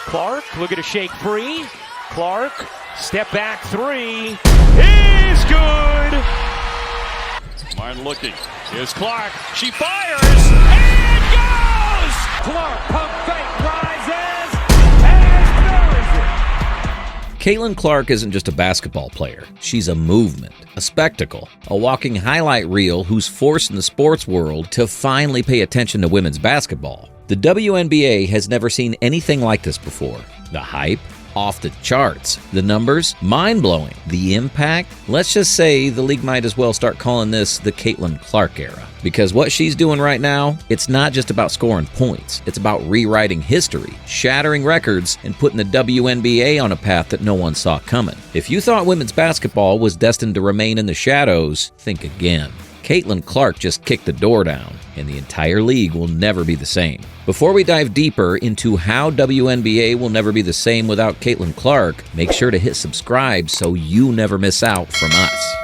Clark looking to shake free. Clark, step back three, is good. Martin looking, here's Clark, she fires, and goes! Clark, pump fake, rises, and buries it. Caitlin Clark isn't just a basketball player. She's a movement, a spectacle, a walking highlight reel who's forcing the sports world to finally pay attention to women's basketball. The WNBA has never seen anything like this before. The hype? Off the charts. The numbers? Mind-blowing. The impact? Let's just say the league might as well start calling this the Caitlin Clark era. Because what she's doing right now, it's not just about scoring points. It's about rewriting history, shattering records, and putting the WNBA on a path that no one saw coming. If you thought women's basketball was destined to remain in the shadows, think again. Caitlin Clark just kicked the door down, and the entire league will never be the same. Before we dive deeper into how WNBA will never be the same without Caitlin Clark, make sure to hit subscribe so you never miss out from us.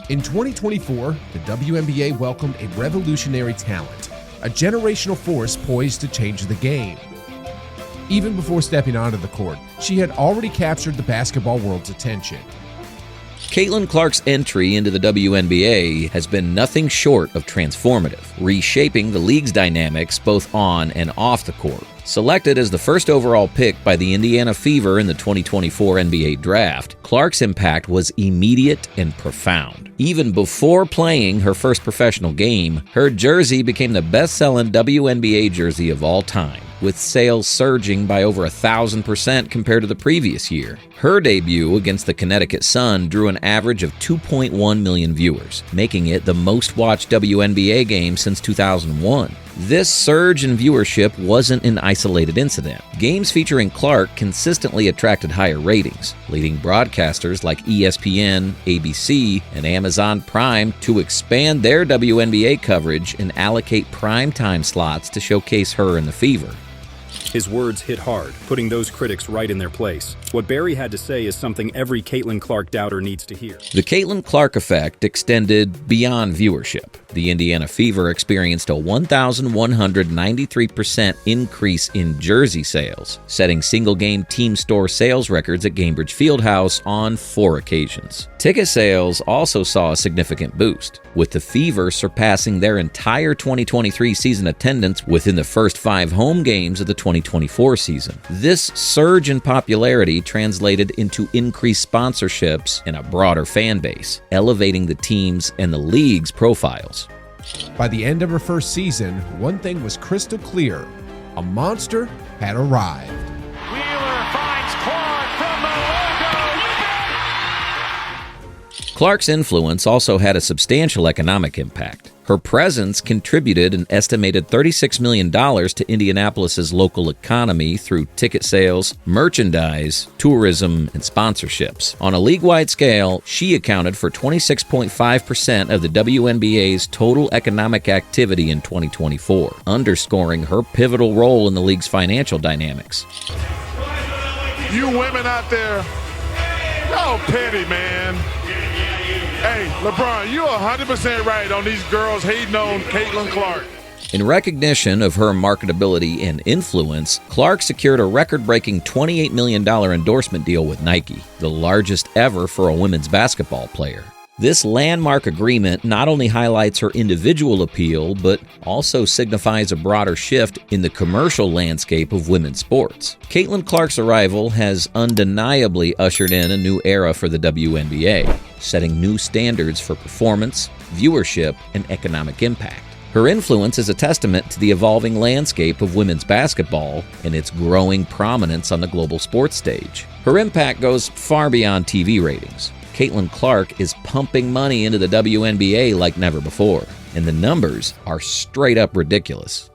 In 2024, the WNBA welcomed a revolutionary talent, a generational force poised to change the game. Even before stepping onto the court, she had already captured the basketball world's attention. Caitlin Clark's entry into the WNBA has been nothing short of transformative, reshaping the league's dynamics both on and off the court. Selected as the first overall pick by the Indiana Fever in the 2024 NBA Draft, Clark's impact was immediate and profound. Even before playing her first professional game, her jersey became the best-selling WNBA jersey of all time, with sales surging by over 1,000% compared to the previous year. Her debut against the Connecticut Sun drew an average of 2.1 million viewers, making it the most-watched WNBA game since 2001. This surge in viewership wasn't an isolated incident. Games featuring Clark consistently attracted higher ratings, leading broadcasters like ESPN, ABC, and Amazon Prime to expand their WNBA coverage and allocate primetime slots to showcase her and the Fever. His words hit hard, putting those critics right in their place. What Barry had to say is something every Caitlin Clark doubter needs to hear. The Caitlin Clark effect extended beyond viewership. The Indiana Fever experienced a 1,193% increase in jersey sales, setting single-game team store sales records at Gainbridge Fieldhouse on 4 occasions. Ticket sales also saw a significant boost, with the Fever surpassing their entire 2023 season attendance within the first 5 home games of the 2024 season. This surge in popularity translated into increased sponsorships and a broader fan base, elevating the team's and the league's profiles. By the end of her first season, one thing was crystal clear: a monster had arrived. Wheeler finds Clark from the logo. Clark's influence also had a substantial economic impact. Her presence contributed an estimated $36 million to Indianapolis's local economy through ticket sales, merchandise, tourism, and sponsorships. On a league-wide scale, she accounted for 26.5% of the WNBA's total economic activity in 2024, underscoring her pivotal role in the league's financial dynamics. You women out there, y'all petty, man. Hey, LeBron, you're 100% right on these girls hating on Caitlin Clark. In recognition of her marketability and influence, Clark secured a record-breaking $28 million endorsement deal with Nike, the largest ever for a women's basketball player. This landmark agreement not only highlights her individual appeal, but also signifies a broader shift in the commercial landscape of women's sports. Caitlin Clark's arrival has undeniably ushered in a new era for the WNBA, setting new standards for performance, viewership, and economic impact. Her influence is a testament to the evolving landscape of women's basketball and its growing prominence on the global sports stage. Her impact goes far beyond TV ratings. Caitlin Clark is pumping money into the WNBA like never before, and the numbers are straight up ridiculous.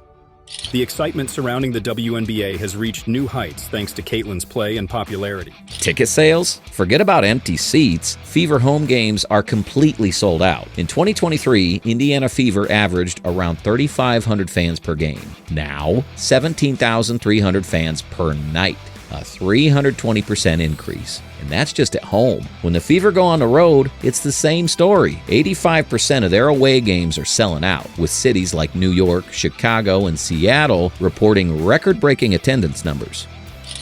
The excitement surrounding the WNBA has reached new heights thanks to Caitlin's play and popularity. Ticket sales? Forget about empty seats. Fever home games are completely sold out. In 2023, Indiana Fever averaged around 3,500 fans per game. Now, 17,300 fans per night, a 320% increase. And that's just at home. When the Fever go on the road, it's the same story. 85% of their away games are selling out, with cities like New York, Chicago, and Seattle reporting record-breaking attendance numbers.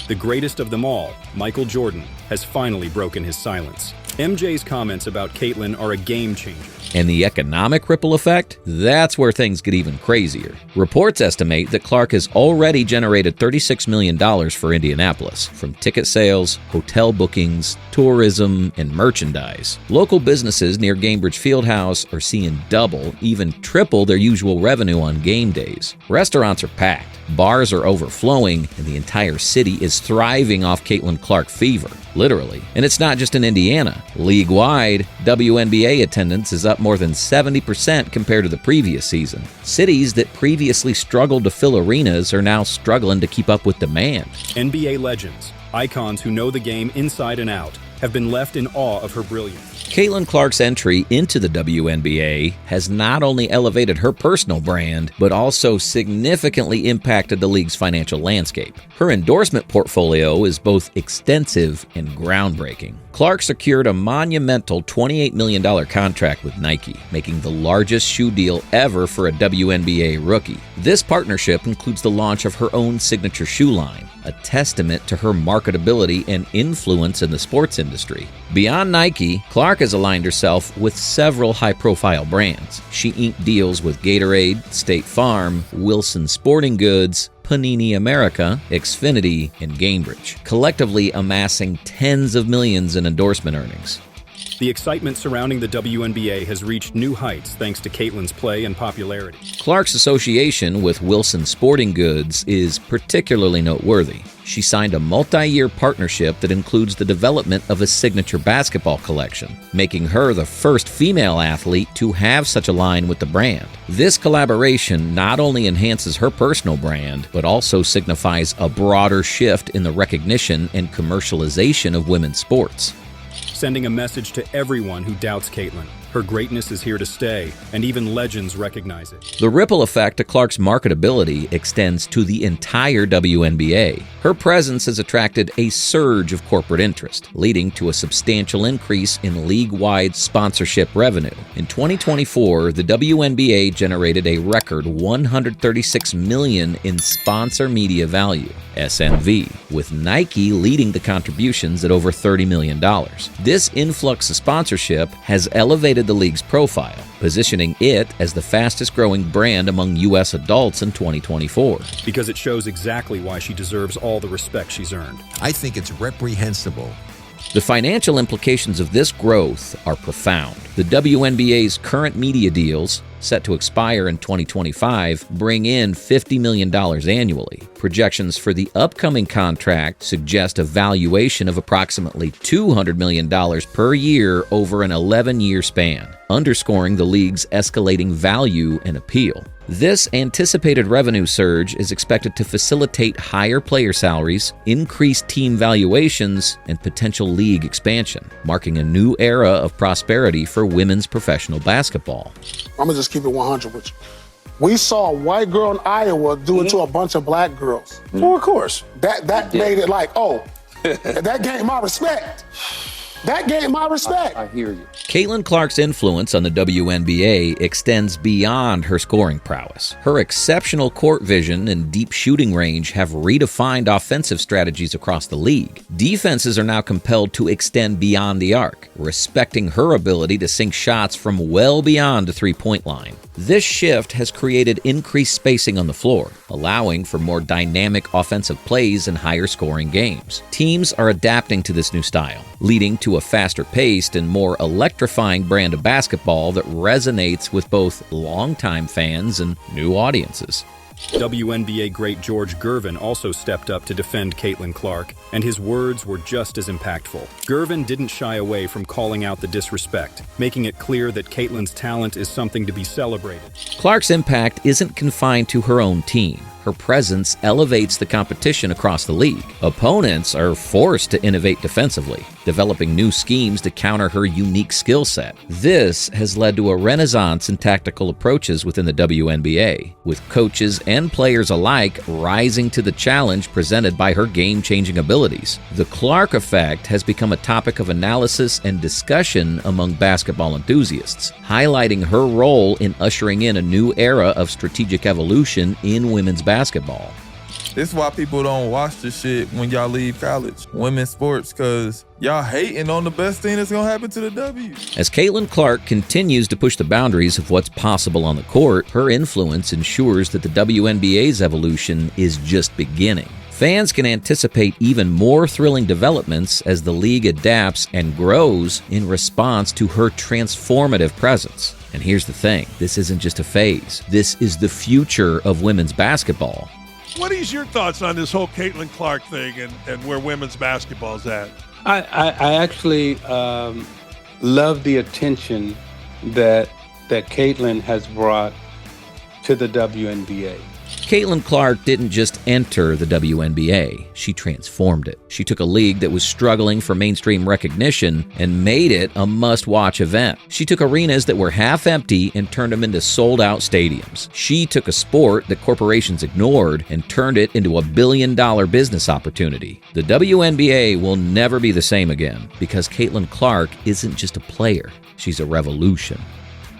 The greatest of them all, Michael Jordan, has finally broken his silence. MJ's comments about Caitlyn are a game changer. And the economic ripple effect? That's where things get even crazier. Reports estimate that Clark has already generated $36 million for Indianapolis from ticket sales, hotel bookings, tourism, and merchandise. Local businesses near Gainbridge Fieldhouse are seeing double, even triple their usual revenue on game days. Restaurants are packed, bars are overflowing, and the entire city is thriving off Caitlyn Clark fever, literally. And it's not just in Indiana. League-wide, WNBA attendance is up more than 70% compared to the previous season. Cities that previously struggled to fill arenas are now struggling to keep up with demand. NBA legends, icons who know the game inside and out, have been left in awe of her brilliance. Caitlyn Clark's entry into the WNBA has not only elevated her personal brand, but also significantly impacted the league's financial landscape. Her endorsement portfolio is both extensive and groundbreaking. Clark secured a monumental $28 million contract with Nike, making the largest shoe deal ever for a WNBA rookie. This partnership includes the launch of her own signature shoe line, a testament to her marketability and influence in the sports industry. Beyond Nike, Clark has aligned herself with several high-profile brands. She inked deals with Gatorade, State Farm, Wilson Sporting Goods, Panini America, Xfinity, and Gainbridge, collectively amassing tens of millions in endorsement earnings. The excitement surrounding the WNBA has reached new heights thanks to Caitlyn's play and popularity. Clark's association with Wilson Sporting Goods is particularly noteworthy. She signed a multi-year partnership that includes the development of a signature basketball collection, making her the first female athlete to have such a line with the brand. This collaboration not only enhances her personal brand, but also signifies a broader shift in the recognition and commercialization of women's sports. Sending a message to everyone who doubts Caitlyn. Her greatness is here to stay, and even legends recognize it. The ripple effect of Clark's marketability extends to the entire WNBA. Her presence has attracted a surge of corporate interest, leading to a substantial increase in league-wide sponsorship revenue. In 2024, the WNBA generated a record $136 million in sponsor media value, SMV, with Nike leading the contributions at over $30 million. This influx of sponsorship has elevated the league's profile, positioning it as the fastest-growing brand among U.S. adults in 2024. Because it shows exactly why she deserves all the respect she's earned. I think it's reprehensible. The financial implications of this growth are profound. The WNBA's current media deals, set to expire in 2025, bring in $50 million annually. Projections for the upcoming contract suggest a valuation of approximately $200 million per year over an 11-year span, underscoring the league's escalating value and appeal. This anticipated revenue surge is expected to facilitate higher player salaries, increased team valuations, and potential league expansion, marking a new era of prosperity for women's professional basketball. I'm gonna just keep it 100 with you. We saw a white girl in Iowa do it to a bunch of black girls. Well, of course. That made it like, oh, that gained my respect. That gained my respect. I hear you. Caitlyn Clark's influence on the WNBA extends beyond her scoring prowess. Her exceptional court vision and deep shooting range have redefined offensive strategies across the league. Defenses are now compelled to extend beyond the arc, respecting her ability to sink shots from well beyond the three-point line. This shift has created increased spacing on the floor, allowing for more dynamic offensive plays and higher scoring games. Teams are adapting to this new style, leading to a faster-paced and more electrifying brand of basketball that resonates with both longtime fans and new audiences. WNBA great George Gervin also stepped up to defend Caitlyn Clark, and his words were just as impactful. Gervin didn't shy away from calling out the disrespect, making it clear that Caitlyn's talent is something to be celebrated. Clark's impact isn't confined to her own team. Her presence elevates the competition across the league. Opponents are forced to innovate defensively, developing new schemes to counter her unique skill set. This has led to a renaissance in tactical approaches within the WNBA, with coaches and players alike rising to the challenge presented by her game-changing abilities. The Clark effect has become a topic of analysis and discussion among basketball enthusiasts, highlighting her role in ushering in a new era of strategic evolution in women's basketball. This is why people don't watch the shit when y'all leave college, women's sports, because y'all hating on the best thing that's gonna happen to the W. As Caitlin Clark continues to push the boundaries of what's possible on the court, her influence ensures that the WNBA's evolution is just beginning. Fans can anticipate even more thrilling developments as the league adapts and grows in response to her transformative presence. And here's the thing, this isn't just a phase. This is the future of women's basketball. What is your thoughts on this whole Caitlin Clark thing and where women's basketball's at? I actually love the attention that Caitlin has brought to the WNBA. Caitlin Clark didn't just enter the WNBA, she transformed it. She took a league that was struggling for mainstream recognition and made it a must-watch event. She took arenas that were half empty and turned them into sold-out stadiums. She took a sport that corporations ignored and turned it into a billion-dollar business opportunity. The WNBA will never be the same again because Caitlin Clark isn't just a player, she's a revolution.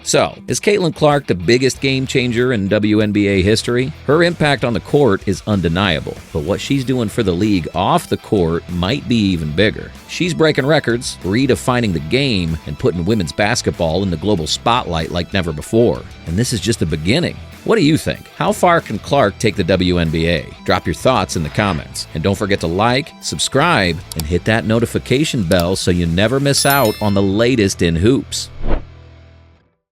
So, is Caitlin Clark the biggest game changer in WNBA history? Her impact on the court is undeniable, but what she's doing for the league off the court might be even bigger. She's breaking records, redefining the game, and putting women's basketball in the global spotlight like never before. And this is just the beginning. What do you think? How far can Clark take the WNBA? Drop your thoughts in the comments. And don't forget to like, subscribe, and hit that notification bell so you never miss out on the latest in hoops.